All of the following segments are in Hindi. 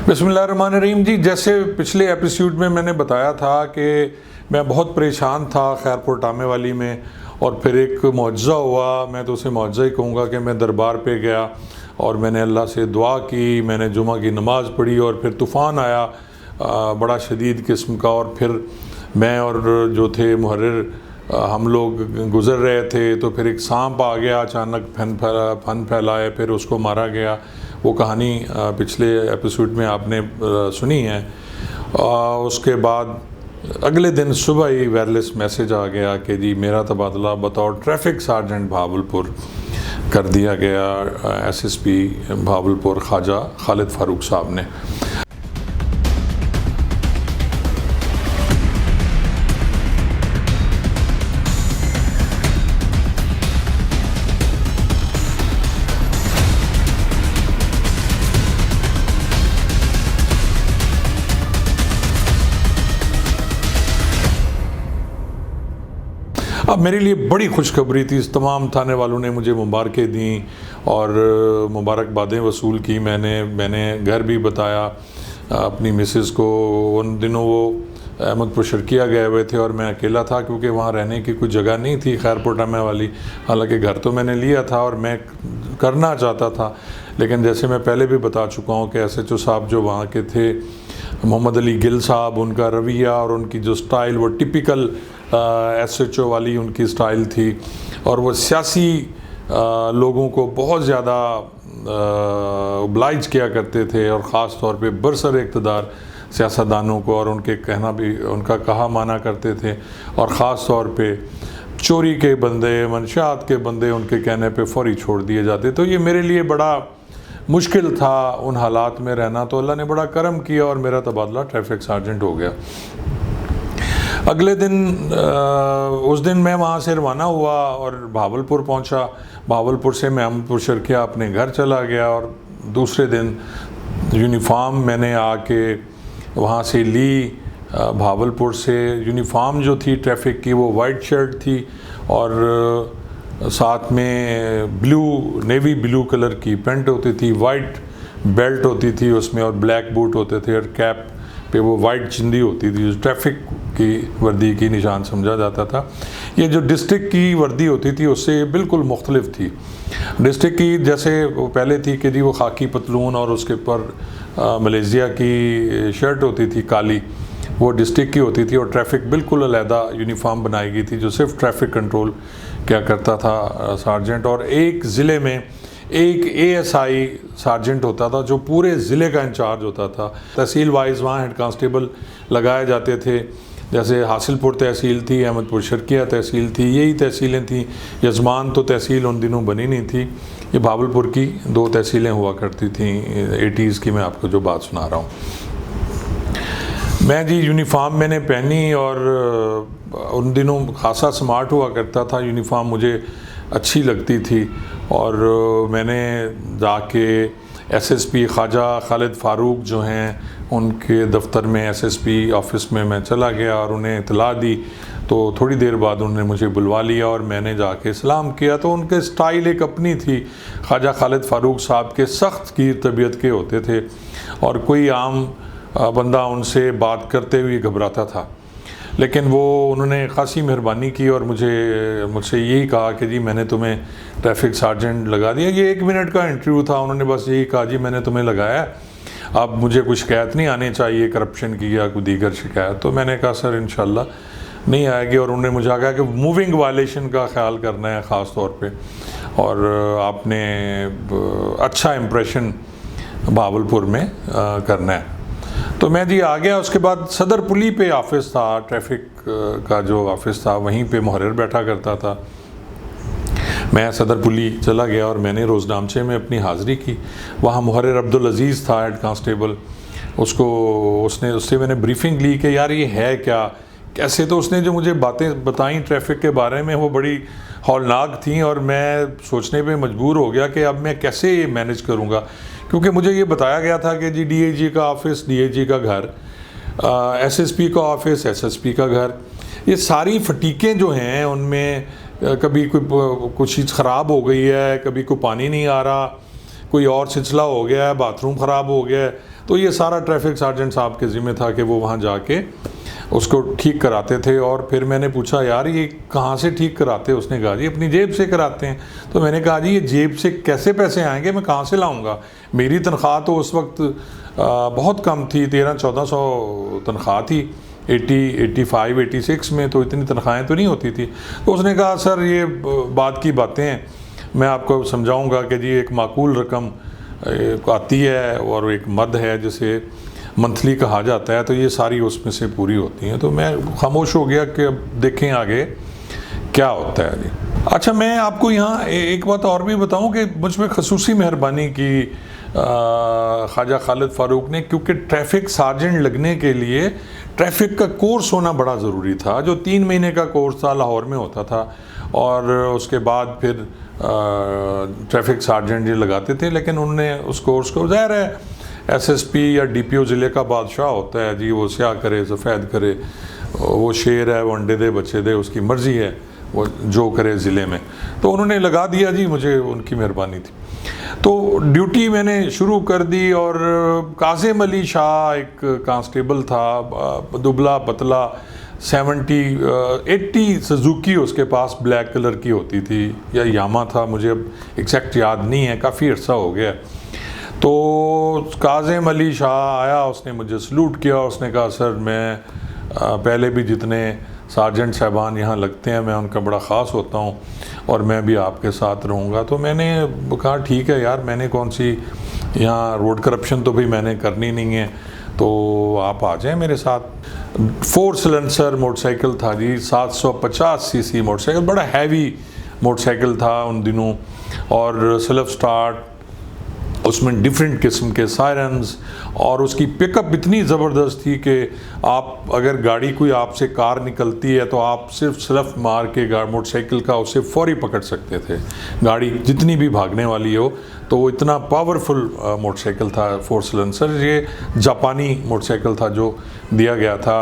बिस्मिल्लाहिर्रहमानिर्रहीम जी। जैसे पिछले एपिसोड में मैंने बताया था कि मैं बहुत परेशान था खैरपुर टामे वाली में, और फिर एक मुआज़ा हुआ। मैं तो उसे मुआज़ा ही कहूँगा कि मैं दरबार पे गया और मैंने अल्लाह से दुआ की, मैंने जुमा की नमाज़ पढ़ी और फिर तूफ़ान आया बड़ा शदीद किस्म का। और फिर मैं और जो थे मुहर्रिर हम लोग गुज़र रहे थे तो फिर एक सांप आ गया अचानक, फन फैलाए, फिर उसको मारा गया। वो कहानी पिछले एपिसोड में आपने सुनी है। उसके बाद अगले दिन सुबह ही वायरलेस मैसेज आ गया कि जी मेरा तबादला बतौर ट्रैफिक सार्जेंट भावलपुर कर दिया गया एसएसपी भावलपुर ख्वाजा खालिद फारूक साहब ने। अब मेरे लिए बड़ी खुशखबरी थी। इस तमाम थाने वालों ने मुझे मुबारकें दी और मुबारकबादें वसूल की। मैंने घर भी बताया अपनी मिसेस को। उन दिनों वो अहमदपुर शर्किया गए हुए थे और मैं अकेला था क्योंकि वहाँ रहने की कोई जगह नहीं थी खैरपुर टामे वाली। हालांकि घर तो मैंने लिया था और मैं करना चाहता था, लेकिन जैसे मैं पहले भी बता चुका हूँ कि SHO साहब जो वहाँ के थे, मोहम्मद अली गिल साहब, उनका रवैया और उनकी जो स्टाइल वो टिपिकल SHO वाली उनकी स्टाइल थी। और वो सियासी लोगों को बहुत ज़्यादा ओब्लाइज किया करते थे और ख़ास तौर पे बरसर इक़्तिदार सियासतदानों को, और उनके कहना भी उनका कहा माना करते थे। और ख़ास तौर पे चोरी के बंदे, मंशात के बंदे उनके कहने पे फ़ौरी छोड़ दिए जाते। तो ये मेरे लिए बड़ा मुश्किल था उन हालात में रहना। तो अल्लाह ने बड़ा करम किया और मेरा तबादला ट्रैफिक सार्जेंट हो गया। अगले दिन उस दिन मैं वहाँ से रवाना हुआ और भावलपुर पहुँचा। भावलपुर से मैं अहमदपुर शर्किया अपने घर चला गया और दूसरे दिन यूनिफॉर्म मैंने आके वहाँ से ली। भावलपुर से यूनिफॉर्म जो थी ट्रैफिक की वो वाइट शर्ट थी और साथ में नेवी ब्लू कलर की पेंट होती थी, वाइट बेल्ट होती थी उसमें और ब्लैक बूट होते थे और कैप पे वो वाइट चिंदी होती थी जो ट्रैफिक की वर्दी की निशान समझा जाता था। ये जो डिस्ट्रिक्ट की वर्दी होती थी उससे बिल्कुल मुख्तलिफ थी। डिस्ट्रिक्ट की जैसे वो पहले थी कि जी वो खाकी पतलून और उसके ऊपर मलेशिया की शर्ट होती थी काली, वो डिस्ट्रिक्ट की होती थी। और ट्रैफिक बिल्कुल अलहदा यूनिफॉर्म बनाई गई थी जो सिर्फ ट्रैफिक कंट्रोल क्या करता था सार्जेंट। और एक ज़िले में एक ASI सार्जेंट होता था जो पूरे ज़िले का इंचार्ज होता था। तहसील वाइज वहाँ हेड कांस्टेबल लगाए जाते थे। जैसे हासिलपुर तहसील थी, अहमदपुर शर्किया तहसील थी, यही तहसीलें थीं। यजमान तो तहसील उन दिनों बनी नहीं थी। ये भावलपुर की 2 तहसीलें हुआ करती थीं 80s की, मैं आपको जो बात सुना रहा हूँ। मैं जी यूनिफॉर्म मैंने पहनी और उन दिनों खासा स्मार्ट हुआ करता था। यूनिफॉर्म मुझे अच्छी लगती थी और मैंने जाके SSP ख्वाजा खालिद फारूक जो हैं उनके दफ्तर में SSP ऑफिस में मैं चला गया और उन्हें इतला दी। तो थोड़ी देर बाद उन्होंने मुझे बुलवा लिया और मैंने जाके सलाम किया। तो उनके स्टाइल एक अपनी थी। ख्वाजा खालिद फारूक साहब के सख्त की तबीयत के होते थे और कोई आम बंदा उनसे बात करते हुए घबराता था, लेकिन वो उन्होंने खासी मेहरबानी की और मुझसे यही कहा कि जी मैंने तुम्हें ट्रैफिक सार्जेंट लगा दिया। ये 1 मिनट का इंटरव्यू था। उन्होंने बस यही कहा जी मैंने तुम्हें लगाया, अब मुझे कोई शिकायत नहीं आनी चाहिए करप्शन की या कोई दीगर शिकायत। तो मैंने कहा सर इंशाल्लाह नहीं आएगी। और उन्होंने मुझे कहा कि मूविंग वायलेशन का ख्याल करना है ख़ास तौर पे, और आपने अच्छा इम्प्रेशन भावलपुर में करना है। तो मैं जी आ गया। उसके बाद सदर पुली पे ऑफिस था, ट्रैफिक का जो ऑफिस था वहीं पे मुहर्रिर बैठा करता था। मैं सदर पुली चला गया और मैंने रोज़नामचे में अपनी हाज़िरी की। वहाँ मुहर्रिर अब्दुल अज़ीज़ था हेड कांस्टेबल। उससे मैंने ब्रीफिंग ली कि यार ये है क्या कैसे। तो उसने जो मुझे बातें बताई ट्रैफिक के बारे में वो बड़ी हौलनाक थी और मैं सोचने पे मजबूर हो गया कि अब मैं कैसे ये मैनेज करूँगा, क्योंकि मुझे ये बताया गया था कि जी DIG का ऑफिस DIG का घर, SSP का ऑफिस SSP का घर, ये सारी फटीकें जो हैं उनमें कभी कुछ चीज़ ख़राब हो गई है, कभी कोई पानी नहीं आ रहा, कोई और सिलसिला हो गया है, बाथरूम ख़राब हो गया है, तो ये सारा ट्रैफिक सार्जेंट साहब के ज़िम्मे था कि वो वहाँ जाके उसको ठीक कराते थे। और फिर मैंने पूछा यार ये कहाँ से ठीक कराते? उसने कहा जी अपनी जेब से कराते हैं। तो मैंने कहा जी ये जेब से कैसे पैसे आएंगे, मैं कहाँ से लाऊंगा? मेरी तनख्वाह तो उस वक्त बहुत कम थी, 1300-1400 तनख्वाह थी 85-86 में, तो इतनी तनख्वाहें तो नहीं होती थी। तो उसने कहा सर ये बात की बातें हैं, मैं आपको समझाऊंगा कि जी एक माकूल रकम आती है और एक मद है जिसे मंथली कहा जाता है, तो ये सारी उसमें से पूरी होती हैं। तो मैं खामोश हो गया कि अब देखें आगे क्या होता है जी। अच्छा, मैं आपको यहाँ एक बात और भी बताऊं कि मुझ में खसूसी मेहरबानी की ख्वाजा खालिद फ़ारूक ने, क्योंकि ट्रैफिक सार्जेंट लगने के लिए ट्रैफिक का कोर्स होना बड़ा ज़रूरी था, जो 3 महीने का कोर्स था, लाहौर में होता था। और उसके बाद फिर ट्रैफिक सार्जेंट ये लगाते थे, लेकिन उन्होंने उस कोर्स को, ज़ाहिर है SSP या DPO ज़िले का बादशाह होता है जी, वो स्याह करे सफ़ेद करे, वो शेर है, वो अंडे दे बच्चे दे, उसकी मर्ज़ी है वो जो करे ज़िले में। तो उन्होंने लगा दिया जी, मुझे उनकी मेहरबानी थी। तो ड्यूटी मैंने शुरू कर दी। और कासिम अली शाह एक कांस्टेबल था, दुबला पतला, 70-80 सुजुकी उसके पास ब्लैक कलर की होती थी, या यामा था, मुझे अब एग्जैक्ट याद नहीं है, काफ़ी अर्सा हो गया। तो कासिम अली शाह आया, उसने मुझे सलूट किया, उसने कहा सर मैं पहले भी जितने सार्जेंट साहबान यहाँ लगते हैं मैं उनका बड़ा ख़ास होता हूँ और मैं भी आपके साथ रहूँगा। तो मैंने कहा ठीक है यार, मैंने कौन सी यहाँ रोड करप्शन तो भी मैंने करनी नहीं है, तो आप आ जाएं मेरे साथ। 4 सिलेंसर मोटरसाइकिल था जी, 750 सीसी मोटरसाइकिल, बड़ा हैवी मोटरसाइकिल था उन दिनों, और सेल्फ स्टार्ट, उसमें डिफरेंट किस्म के सायरन्स, और उसकी पिकअप इतनी ज़बरदस्त थी कि आप अगर गाड़ी कोई आपसे कार निकलती है तो आप सिर्फ मार के मोटरसाइकिल का उसे फौरी पकड़ सकते थे, गाड़ी जितनी भी भागने वाली हो। तो वो इतना पावरफुल मोटरसाइकिल था 4 सिलेंसर। ये जापानी मोटरसाइकिल था जो दिया गया था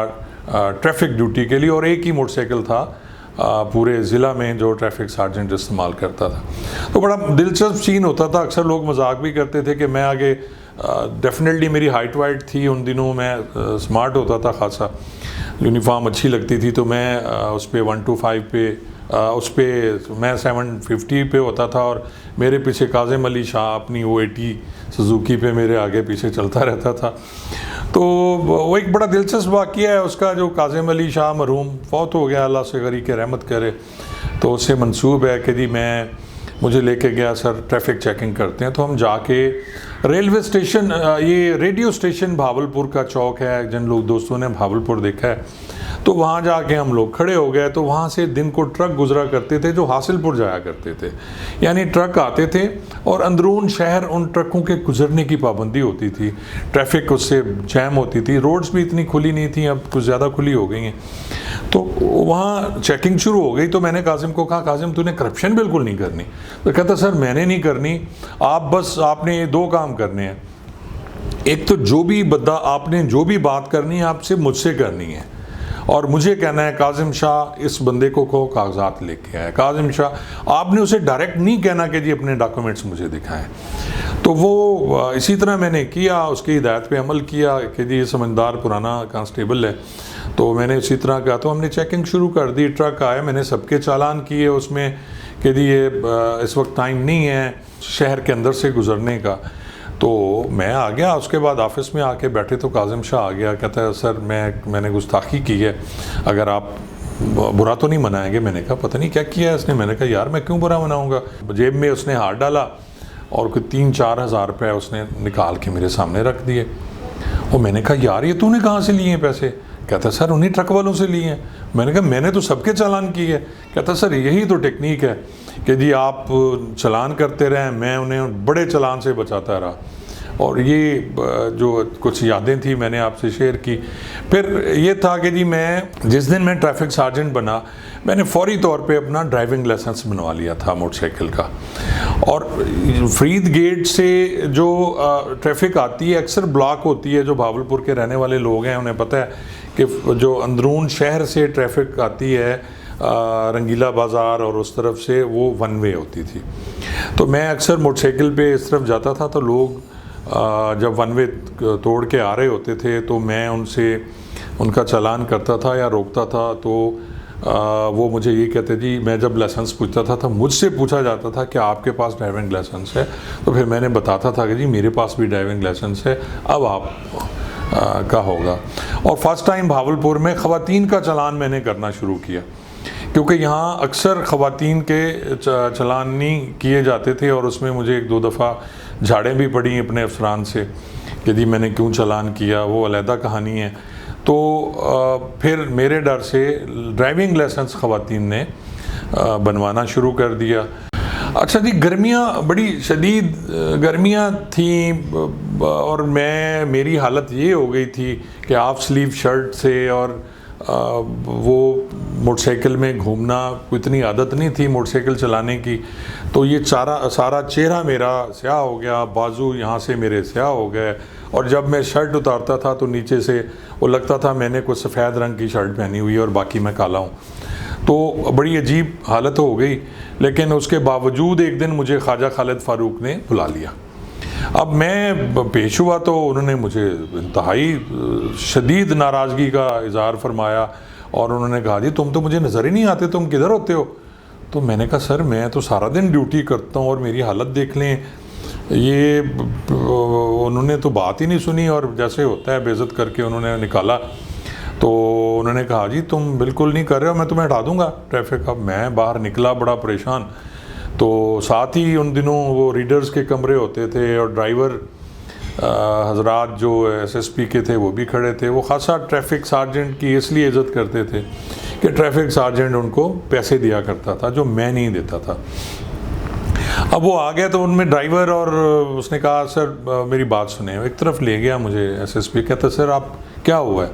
ट्रैफिक ड्यूटी के लिए, और एक ही मोटरसाइकिल था पूरे ज़िला में जो ट्रैफिक सार्जेंट इस्तेमाल करता था। तो बड़ा दिलचस्प सीन होता था। अक्सर लोग मजाक भी करते थे कि मैं आगे, डेफिनेटली मेरी हाइट वाइट थी उन दिनों, मैं स्मार्ट होता था खासा, यूनिफॉर्म अच्छी लगती थी, तो मैं उस पर 125 पे, उस पर मैं 750 पे होता था, और मेरे पीछे कासिम अली शाह अपनी वो 80 सुजुकी पे मेरे आगे पीछे चलता रहता था। तो वो एक बड़ा दिलचस्प वाक़या है उसका, जो कासिम अली शाह मरहूम फौत हो गया, अल्लाह से गरी के रहमत करे। तो उससे मंसूब है कि जी मुझे लेके गया, सर ट्रैफिक चेकिंग करते हैं। तो हम जाके रेलवे स्टेशन, ये रेडियो स्टेशन भावलपुर का चौक है, जिन लोग दोस्तों ने भावलपुर देखा है, तो वहाँ जाके हम लोग खड़े हो गए। तो वहाँ से दिन को ट्रक गुजरा करते थे जो हासिलपुर जाया करते थे, यानी ट्रक आते थे और अंदरून शहर उन ट्रकों के गुजरने की पाबंदी होती थी, ट्रैफिक उससे जैम होती थी, रोड्स भी इतनी खुली नहीं थी, अब कुछ ज़्यादा खुली हो गई हैं। तो वहाँ चेकिंग शुरू हो गई। तो मैंने कासिम को कहा, कासिम तूने करप्शन बिल्कुल नहीं करनी। तो कहता सर मैंने नहीं करनी, आपने 2 काम करने हैं, एक तो आपने जो भी बात करनी है आपसे मुझसे करनी है, और मुझे कहना है कासिम शाह इस बंदे को कागजात लेके आए। कासिम शाह, आपने उसे डायरेक्ट नहीं कहना कि जी अपने डॉक्यूमेंट्स मुझे दिखाएं। तो वो इसी तरह मैंने किया, उसकी हिदायत पे अमल किया कि जी ये समझदार पुराना कांस्टेबल है। तो मैंने इसी तरह कहा, तो हमने चेकिंग शुरू कर दी। ट्रक आए, मैंने सबके चालान किए उसमें कि जी ये इस वक्त टाइम नहीं है शहर के अंदर से गुजरने का। तो मैं आ गया, उसके बाद ऑफिस में आके बैठे तो कासिम शाह आ गया, कहता है सर मैंने गुस्ताखी की है, अगर आप बुरा तो नहीं मनाएंगे। मैंने कहा पता नहीं क्या किया है इसने। मैंने कहा यार मैं क्यों बुरा मनाऊंगा। जेब में उसने हाथ डाला और कोई 3-4 हज़ार रुपये उसने निकाल के मेरे सामने रख दिए। और मैंने कहा यार ये तूने कहाँ से लिए हैं पैसे? कहता सर उन्हीं ट्रक वालों से लिए हैं। मैंने कहा मैंने तो सबके चालान किए है। कहता सर यही तो टेक्निक है कि जी आप चालान करते रहें, मैं उन्हें बड़े चालान से बचाता रहा। और ये जो कुछ यादें थी मैंने आपसे शेयर की। फिर ये था कि जी जिस दिन मैं ट्रैफिक सार्जेंट बना, मैंने फौरी तौर पे अपना ड्राइविंग लाइसेंस बनवा लिया था मोटरसाइकिल का। और फरीद गेट से जो ट्रैफिक आती है अक्सर ब्लॉक होती है, जो भावलपुर के रहने वाले लोग हैं उन्हें पता है कि जो अंदरून शहर से ट्रैफिक आती है रंगीला बाज़ार और उस तरफ से, वो 1 वे होती थी। तो मैं अक्सर मोटरसाइकिल पे इस तरफ जाता था तो लोग जब वन वे तोड़ के आ रहे होते थे तो मैं उनसे उनका चालान करता था या रोकता था, तो वो मुझे ये कहते जी, मैं जब लाइसेंस पूछता था तो मुझसे पूछा जाता था कि आपके पास ड्राइविंग लाइसेंस है, तो फिर मैंने बताता था कि जी मेरे पास भी ड्राइविंग लाइसेंस है, अब आप का होगा। और फर्स्ट टाइम भावलपुर में ख़वातीन का चालान मैंने करना शुरू किया, क्योंकि यहाँ अक्सर ख़वातीन के चालान नहीं किए जाते थे, और उसमें मुझे 1-2 दफ़ा झाड़ें भी पड़ी अपने अफसरान से कि जी मैंने क्यों चालान किया, वो अलहदा कहानी है। तो फिर मेरे डर से ड्राइविंग लाइसेंस ख़वातीन ने बनवाना शुरू कर दिया। अच्छा जी, गर्मियाँ बड़ी शदीद गर्मियाँ थीं और मेरी हालत ये हो गई थी कि हाफ स्लीव शर्ट से और वो मोटरसाइकिल में घूमना, कोई इतनी आदत नहीं थी मोटरसाइकिल चलाने की, तो ये सारा चेहरा मेरा स्याह हो गया, बाजू यहाँ से मेरे स्याह हो गए, और जब मैं शर्ट उतारता था तो नीचे से वो लगता था मैंने कोई सफ़ेद रंग की शर्ट पहनी हुई है और बाकी मैं काला हूँ। तो बड़ी अजीब हालत हो गई, लेकिन उसके बावजूद एक दिन मुझे ख्वाजा खालिद फ़ारूक ने बुला लिया। अब मैं पेश हुआ तो उन्होंने मुझे इंतहाई शदीद नाराज़गी का इज़हार फरमाया, और उन्होंने कहा जी तुम तो मुझे नज़र ही नहीं आते, तुम किधर होते हो? तो मैंने कहा सर मैं तो सारा दिन ड्यूटी करता हूँ और मेरी हालत देख लें। ये उन्होंने तो बात ही नहीं सुनी, और जैसे होता है बेइज्जत करके उन्होंने निकाला। तो उन्होंने कहा जी तुम बिल्कुल नहीं कर रहे हो, मैं तुम्हें हटा दूंगा ट्रैफिक। अब मैं बाहर निकला बड़ा परेशान, तो साथ ही उन दिनों वो रीडर्स के कमरे होते थे और ड्राइवर हजरात जो एसएसपी के थे वो भी खड़े थे। वो खासा ट्रैफिक सार्जेंट की इसलिए इज़्ज़त करते थे कि ट्रैफिक सार्जेंट उनको पैसे दिया करता था जो मैं नहीं देता था। अब वो आ गया तो उनमें ड्राइवर, और उसने कहा सर मेरी बात सुने। एक तरफ ले गया मुझे एसएसपी, कहता सर आप क्या हुआ है?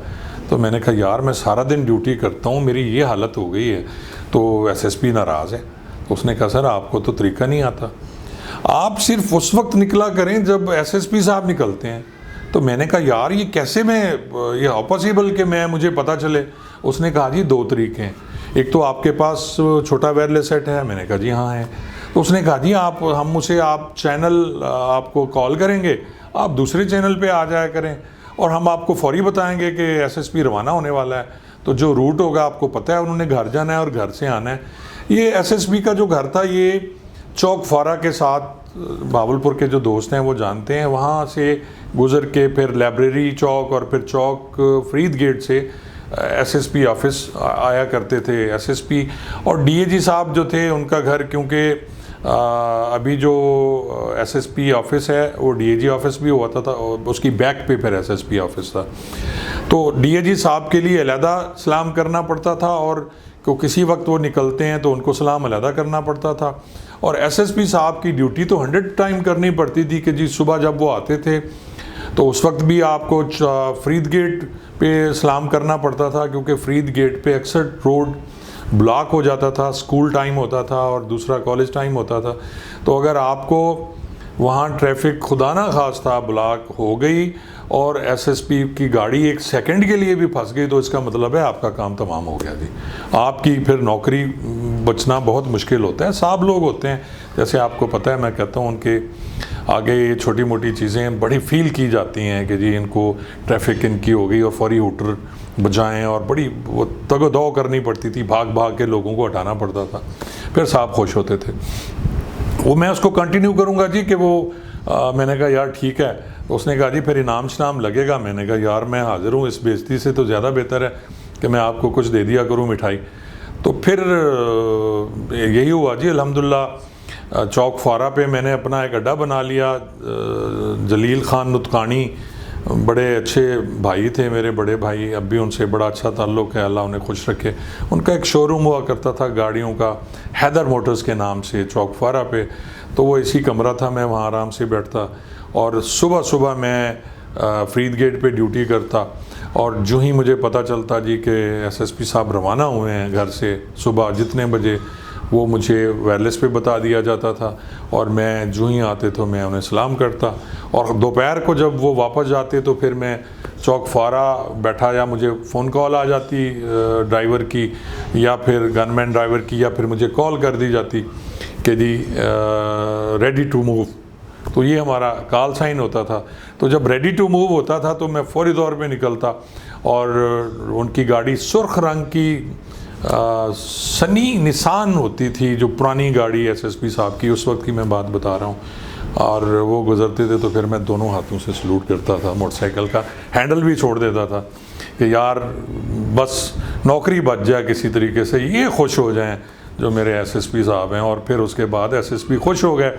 तो मैंने कहा यार मैं सारा दिन ड्यूटी करता हूँ, मेरी ये हालत हो गई है। तो एसएसपी नाराज़ है। तो उसने कहा सर आपको तो तरीका नहीं आता, आप सिर्फ उस वक्त निकला करें जब एसएसपी साहब निकलते हैं। तो मैंने कहा यार ये कैसे ये पॉसिबल कि मुझे पता चले? उसने कहा जी 2 तरीके हैं, एक तो आपके पास छोटा वायरलेस सेट है। मैंने कहा जी हाँ है। तो उसने कहा जी आप चैनल आपको कॉल करेंगे, आप दूसरे चैनल पे आ जाया करें और हम आपको फौरी बताएंगे कि एसएसपी रवाना होने वाला है, तो जो रूट होगा आपको पता है, उन्होंने घर जाना है और घर से आना है। ये एसएसपी का जो घर था ये चौक फारा के साथ भावलपुर के जो दोस्त हैं वो जानते हैं, वहाँ से गुज़र के फिर लाइब्रेरी चौक और फिर चौक फरीद गेट से एसएसपी ऑफिस आया करते थे। एसएसपी और डीएजी साहब जो थे उनका घर, क्योंकि अभी जो एसएसपी ऑफिस है वो डीएजी ऑफिस भी हुआ था, उसकी बैक पे फिर एसएसपी ऑफिस था। तो डीएजी साहब के लिए अलहदा सलाम करना पड़ता था, और को किसी वक्त वो निकलते हैं तो उनको सलाम अलहदा करना पड़ता था। और एसएसपी साहब की ड्यूटी तो 100 टाइम करनी पड़ती थी कि जी सुबह जब वो आते थे तो उस वक्त भी आपको फरीद गेट पे सलाम करना पड़ता था, क्योंकि फरीद गेट पे अक्सर रोड ब्लॉक हो जाता था, स्कूल टाइम होता था और दूसरा कॉलेज टाइम होता था। तो अगर आपको वहाँ ट्रैफिक खुदा ना खास्ता ब्लॉक हो गई और एसएसपी की गाड़ी 1 सेकंड के लिए भी फंस गई, तो इसका मतलब है आपका काम तमाम हो गया जी। आपकी फिर नौकरी बचना बहुत मुश्किल होता है। साहब लोग होते हैं, जैसे आपको पता है, मैं कहता हूँ उनके आगे ये छोटी मोटी चीज़ें बड़ी फील की जाती हैं कि जी इनको ट्रैफिक इनकी हो गई, और फौरी हूटर बजाएं, और बड़ी वो तगदौ करनी पड़ती थी, भाग भाग के लोगों को हटाना पड़ता था, फिर साहब खुश होते थे। वो मैं उसको कंटिन्यू करूँगा जी कि वो मैंने कहा यार ठीक है। तो उसने कहा जी फिर इनाम शनाम लगेगा। मैंने कहा यार मैं हाज़िर हूँ, इस बेइज्जती से तो ज़्यादा बेहतर है कि मैं आपको कुछ दे दिया करूँ मिठाई। तो फिर यही हुआ जी अल्हम्दुलिल्लाह। चौक फारा पे मैंने अपना एक अड्डा बना लिया। जलील ख़ान नुतकानी बड़े अच्छे भाई थे, मेरे बड़े भाई, अब भी उनसे बड़ा अच्छा ताल्लुक़ है, अल्लाह उन्हें खुश रखे। उनका एक शोरूम हुआ करता था गाड़ियों का, हैदर मोटर्स के नाम से, चौक फारा पे। तो वो इसी कमरा था, मैं वहाँ आराम से बैठता और सुबह सुबह मैं फरीद गेट पे ड्यूटी करता। और जो ही मुझे पता चलता जी कि एसएसपी साहब रवाना हुए हैं घर से सुबह जितने बजे, वो मुझे वायरलेस पे बता दिया जाता था, और मैं जो ही आते तो मैं उन्हें सलाम करता। और दोपहर को जब वो वापस जाते तो फिर मैं चौक फारा बैठा, या मुझे फ़ोन कॉल आ जाती ड्राइवर की, या फिर गनमैन ड्राइवर की, या फिर मुझे कॉल कर दी जाती कि जी रेडी टू मूव। तो ये हमारा कॉल साइन होता था। तो जब रेडी टू मूव होता था तो मैं फौरी तौर पे निकलता, और उनकी गाड़ी सुर्ख रंग की सनी निसान होती थी, जो पुरानी गाड़ी एसएसपी साहब की, उस वक्त की मैं बात बता रहा हूँ। और वो गुज़रते थे तो फिर मैं दोनों हाथों से सलूट करता था, मोटरसाइकिल का हैंडल भी छोड़ देता था कि यार बस नौकरी बच जाए किसी तरीके से, ये खुश हो जाएं जो मेरे एसएसपी साहब हैं। और फिर उसके बाद एसएसपी खुश हो गए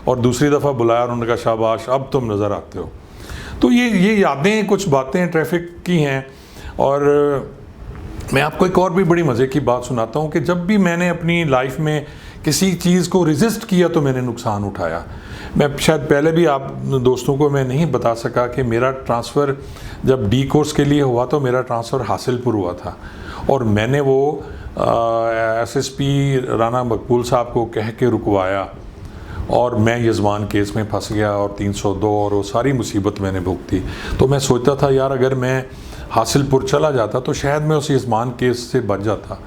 और दूसरी दफ़ा बुलाया और उन्होंने कहा शाबाश अब तुम नज़र आते हो। तो ये यादें, कुछ बातें ट्रैफिक की हैं। और मैं आपको एक और भी बड़ी मज़े की बात सुनाता हूँ कि जब भी मैंने अपनी लाइफ में किसी चीज़ को रेजिस्ट किया तो मैंने नुकसान उठाया। मैं शायद पहले भी आप दोस्तों को मैं नहीं बता सका कि मेरा ट्रांसफ़र जब डी कोर्स के लिए हुआ तो मेरा ट्रांसफ़र हासिलपुर हुआ था, और मैंने वो एसएसपी राना मकबूल साहब को कह के रुकवाया, और मैं यजमान केस में फंस गया और 302 और वो सारी मुसीबत मैंने भुगती। तो मैं सोचता था यार अगर मैं हासिलपुर चला जाता तो शायद मैं उस यजमान केस से बच जाता।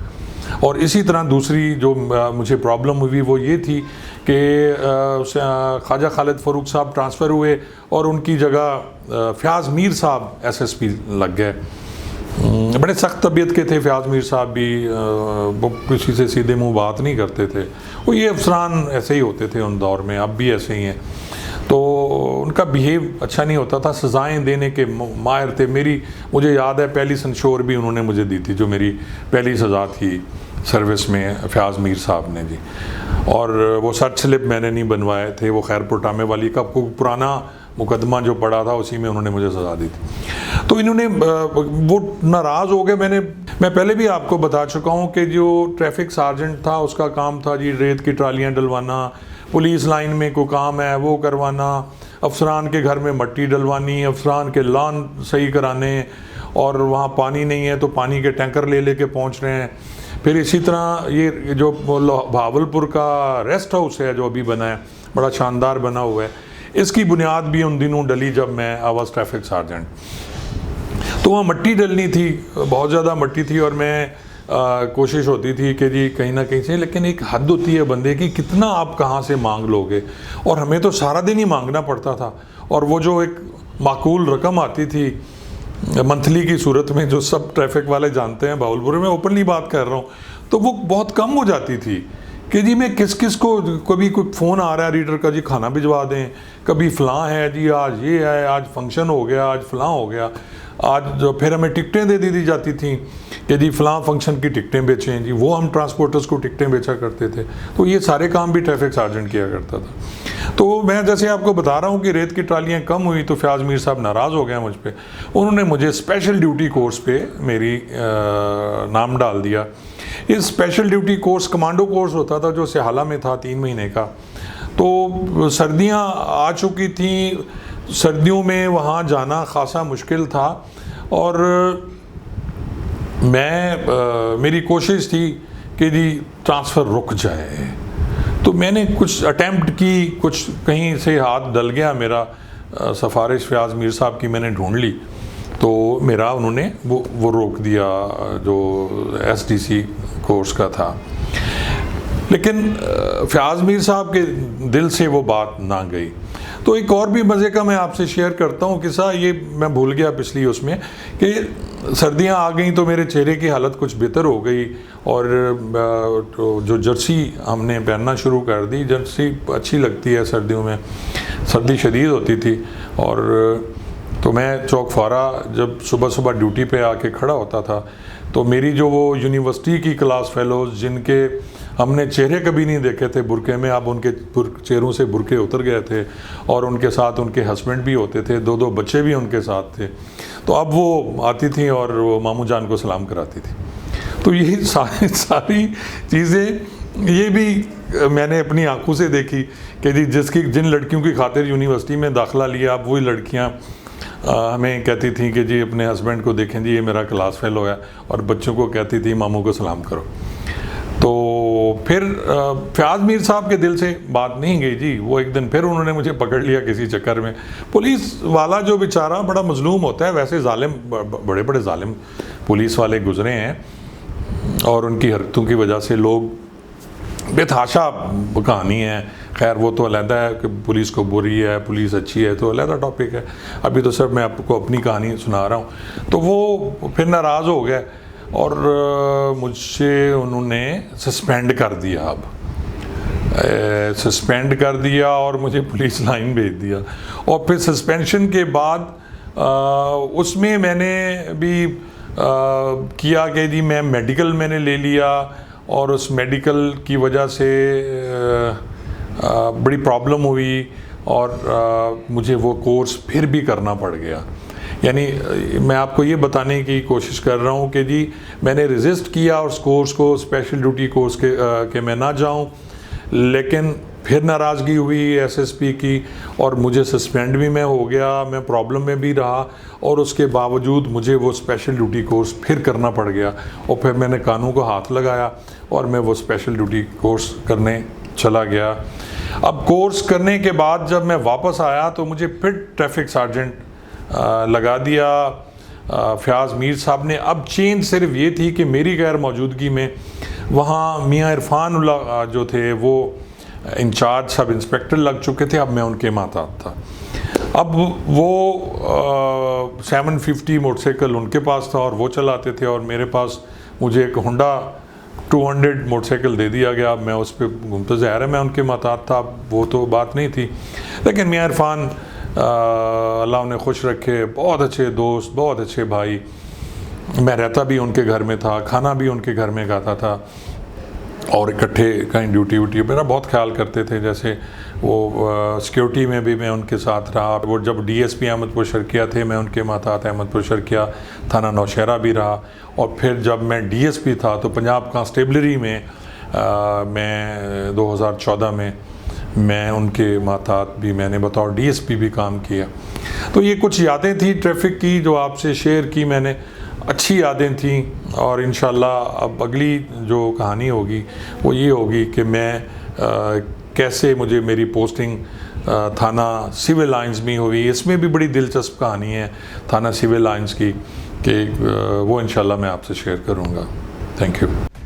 और इसी तरह दूसरी जो मुझे प्रॉब्लम हुई वो ये थी कि ख्वाजा खालिद फ़ारूक साहब ट्रांसफ़र हुए और उनकी जगह फ़याज़ मीर साहब एसएसपी लग गए। बड़े सख्त तबीयत के थे फ़याज़ मीर साहब भी, वो किसी से सीधे मुंह बात नहीं करते थे। वो ये अफसरान ऐसे ही होते थे उन दौर में, अब भी ऐसे ही हैं। तो उनका बिहेव अच्छा नहीं होता था, सज़ाएं देने के माहिर थे। मुझे याद है पहली संशोर भी उन्होंने मुझे दी थी, जो मेरी पहली सज़ा थी सर्विस में, फ़याज़ मीर साहब ने जी। और वो सर्च स्लिप मैंने नहीं बनवाए थे, वो खैरपुर टामे वाली का पुराना मुकदमा जो पड़ा था उसी में उन्होंने मुझे सज़ा दी थी। तो इन्होंने वो नाराज़ हो गए। मैं पहले भी आपको बता चुका हूँ कि जो ट्रैफिक सार्जेंट था उसका काम था जी रेत की ट्रालियाँ डलवाना, पुलिस लाइन में कोई काम है वो करवाना, अफसरान के घर में मट्टी डलवानी, अफसरान के लॉन सही कराने, और वहाँ पानी नहीं है तो पानी के टैंकर ले के पहुँच रहे हैं। फिर इसी तरह ये जो भावलपुर का रेस्ट हाउस है जो अभी बना है, बड़ा शानदार बना हुआ है, इसकी बुनियाद भी उन दिनों डली जब मैं आई वाज ट्रैफिक सार्जेंट। तो वहाँ मट्टी डलनी थी, बहुत ज़्यादा मट्टी थी, और मैं कोशिश होती थी कि जी कहीं ना कहीं से, लेकिन एक हद होती है बंदे की, कितना आप कहाँ से मांग लोगे, और हमें तो सारा दिन ही मांगना पड़ता था। और वो जो एक माकूल रकम आती थी मंथली की सूरत में, जो सब ट्रैफिक वाले जानते हैं, भावलपुर में ओपनली बात कर रहा हूँ, तो वो बहुत कम हो जाती थी कि जी मैं किस किस को, कभी कोई फ़ोन आ रहा है रीडर का जी खाना भिजवा दें, कभी फ़लाँ है जी आज ये है, आज फंक्शन हो गया, आज फ़लाँ हो गया, आज जो फिर हमें टिकटें दे दी जाती थी कि जी फ़लाँ फंक्शन की टिकटें बेचें जी, वो हम ट्रांसपोर्टर्स को टिकटें बेचा करते थे। तो ये सारे काम भी ट्रैफिक सार्जेंट किया करता था। तो मैं जैसे आपको बता रहा हूँ कि रेत की ट्रालियाँ कम हुई तो फ़याज़ मीर साहब नाराज़ हो गए मुझ पर, उन्होंने मुझे स्पेशल ड्यूटी कोर्स पे मेरी नाम डाल दिया। इस special duty course commando course होता था जो सिहाला में था 3 महीने का। तो सर्दियां आ चुकी थी, सर्दियों में वहाँ जाना खासा मुश्किल था, और मेरी कोशिश थी कि जी ट्रांसफ़र रुक जाए। तो मैंने कुछ अटैम्प्ट की, कुछ कहीं से हाथ डल गया मेरा, सफारिश फ़याज़ मीर साहब की मैंने ढूंढ ली, तो मेरा उन्होंने वो रोक दिया जो एसडीसी कोर्स का था। लेकिन फ़याज़ मीर साहब के दिल से वो बात ना गई। तो एक और भी मज़े का मैं आपसे शेयर करता हूँ किस्सा, ये मैं भूल गया पिछली उसमें, कि सर्दियाँ आ गई तो मेरे चेहरे की हालत कुछ बेहतर हो गई, और जो जर्सी हमने पहनना शुरू कर दी। जर्सी अच्छी लगती है सर्दियों में, सर्दी शदीद होती थी। और तो मैं चौक फारा जब सुबह सुबह ड्यूटी पे आके खड़ा होता था, तो मेरी जो वो यूनिवर्सिटी की क्लास फेलोज़ जिनके हमने चेहरे कभी नहीं देखे थे बुरके में, अब उनके चेहरों से बुरके उतर गए थे, और उनके साथ उनके हस्बैंड भी होते थे, 2 बच्चे भी उनके साथ थे। तो अब वो आती थी और वो मामू जान को सलाम कराती थी। तो ये सारी चीज़ें ये भी मैंने अपनी आंखों से देखी कि जी जिन लड़कियों की खातिर यूनिवर्सिटी में दाखिला लिया, अब वही लड़कियाँ हमें कहती थी कि जी अपने हस्बैंड को देखें जी ये मेरा क्लास फेलो है, और बच्चों को कहती थी मामू को सलाम करो। तो फिर फ़याज़ मीर साहब के दिल से बात नहीं गई जी। वो एक दिन फिर उन्होंने मुझे पकड़ लिया किसी चक्कर में। पुलिस वाला जो बेचारा बड़ा मजलूम होता है, वैसे जालिम, बड़े बड़े जालिम पुलिस वाले गुजरे हैं, और उनकी हरकतों की वजह से लोग बेतहाशा कहानी है। खैर वो तो अलहदा है कि पुलिस को बुरी है, पुलिस अच्छी है, तो अलहदा टॉपिक है। अभी तो सर मैं आपको अपनी कहानी सुना रहा हूँ। तो वो फिर नाराज़ हो गए और मुझसे उन्होंने सस्पेंड कर दिया। अब सस्पेंड कर दिया और मुझे पुलिस लाइन भेज दिया। और फिर सस्पेंशन के बाद उसमें मैंने भी किया कि जी मैं मेडिकल मैंने ले लिया, और उस मेडिकल की वजह से बड़ी प्रॉब्लम हुई और मुझे वो कोर्स फिर भी करना पड़ गया। यानी मैं आपको ये बताने की कोशिश कर रहा हूँ कि जी मैंने रेजिस्ट किया उस कोर्स को, स्पेशल ड्यूटी कोर्स के मैं ना जाऊँ, लेकिन फिर नाराज़गी हुई एसएसपी की और मुझे सस्पेंड भी मैं हो गया, मैं प्रॉब्लम में भी रहा, और उसके बावजूद मुझे वो स्पेशल ड्यूटी कोर्स फिर करना पड़ गया। और फिर मैंने कानून को हाथ लगाया और मैं वो स्पेशल ड्यूटी कोर्स करने चला गया। अब कोर्स करने के बाद जब मैं वापस आया तो मुझे फिर ट्रैफिक सार्जेंट लगा दिया फयाज़ मीर साहब ने। अब चेंज सिर्फ ये थी कि मेरी गैर मौजूदगी में वहाँ मियाँ इरफान उल्लाह जो थे वो इंचार्ज सब इंस्पेक्टर लग चुके थे। अब मैं उनके मातहत था। अब वो 750 मोटरसाइकिल उनके पास था और वो चलाते थे, और मेरे पास मुझे एक होंडा 200 मोटरसाइकिल दे दिया गया। अब मैं उस पर घूमता, ज़ाहिर है मैं उनके मातहत था, वो तो बात नहीं थी। लेकिन मियाँ इरफान अल्लाह उन्हें खुश रखे, बहुत अच्छे दोस्त, बहुत अच्छे भाई। मैं रहता भी उनके घर में था, खाना भी उनके घर में खाता था, और इकट्ठे कहीं ड्यूटी व्यूटी मेरा बहुत ख्याल करते थे। जैसे वो सिक्योरिटी में भी मैं उनके साथ रहा। वो जब डीएसपी अहमदपुर शर्किया थे मैं उनके मातहत अहमदपुर शर्किया थाना नौशहरा भी रहा। और फिर जब मैं डीएसपी था तो पंजाब कांस्टेबलरी में मैं 2014 में मैं उनके मातहत भी मैंने बतौर डीएसपी भी काम किया। तो ये कुछ यादें थी ट्रैफिक की जो आपसे शेयर की मैंने, अच्छी यादें थी। और इंशाल्लाह अब अगली जो कहानी होगी वो ये होगी कि मैं कैसे मुझे मेरी पोस्टिंग थाना सिविल लाइंस में हुई। इसमें भी बड़ी दिलचस्प कहानी है थाना सिविल लाइंस की, कि वो इंशाल्लाह मैं आपसे शेयर करूँगा। Thank you.